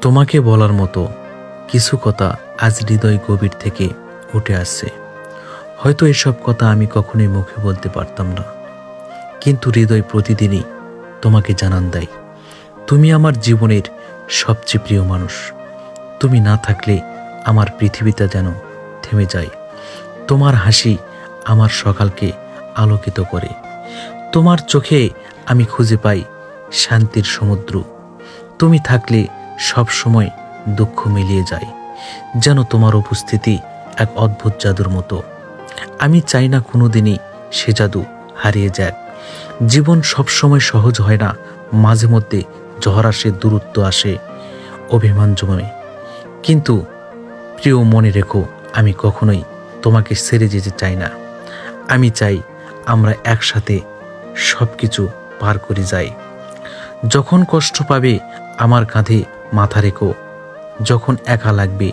তোমাকে বলার মতো কিছু কথা আজ হৃদয় গভীর থেকে উঠে আসছে। হয়তো এসব কথা আমি কখনোই মুখে বলতে পারতাম না, কিন্তু হৃদয় প্রতিদিনই তোমাকে জানান দেয় তুমি আমার জীবনের সবচেয়ে প্রিয় মানুষ। তুমি না থাকলে আমার পৃথিবীটা যেন থেমে যায়। তোমার হাসি আমার সকালকে আলোকিত করে। তোমার চোখে আমি খুঁজে পাই শান্তির সমুদ্র। তুমি থাকলে সব সময় দুঃখ মিলিয়ে যায়, যেন তোমার উপস্থিতি এক অদ্ভুত জাদুর মতো। আমি চাই না কোনোদিনই সে জাদু হারিয়ে যাক। জীবন সবসময় সহজ হয় না, মাঝে মধ্যে ঝড় আসে, দূরত্ব আসে, অভিমান জমে। কিন্তু প্রিয়, মনে রেখো, আমি কখনোই তোমাকে ছেড়ে যেতে চাই না। আমি চাই আমরা একসাথে সব কিছু পার করে যাই। যখন কষ্ট পাবে আমার কাঁধে মাথা রেখো, যখন একা লাগবে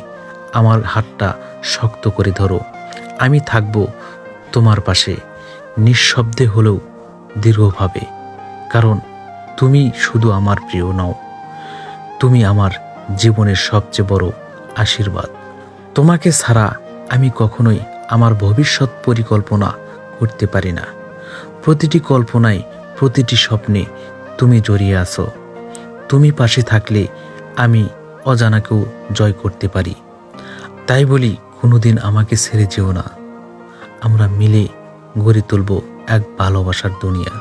আমার হাতটা শক্ত করে ধরো। আমি থাকবো তোমার পাশে, নিঃশব্দে হলেও দীর্ঘভাবে, কারণ তুমি শুধু আমার প্রিয় নও, তুমি আমার জীবনের সবচেয়ে বড় আশীর্বাদ। তোমাকে ছাড়া আমি কখনোই আমার ভবিষ্যৎ পরিকল্পনা করতে পারি না। প্রতিটি কল্পনায়, প্রতিটি স্বপ্নে তুমি জড়িয়ে আছো। তুমি পাশে থাকলে আমি অজানাকেও জয় করতে পারি। তাই বলি, কোনোদিন আমাকে ছেড়ে যেও না। আমরা মিলে গড়ে তুলব এক ভালোবাসার দুনিয়া।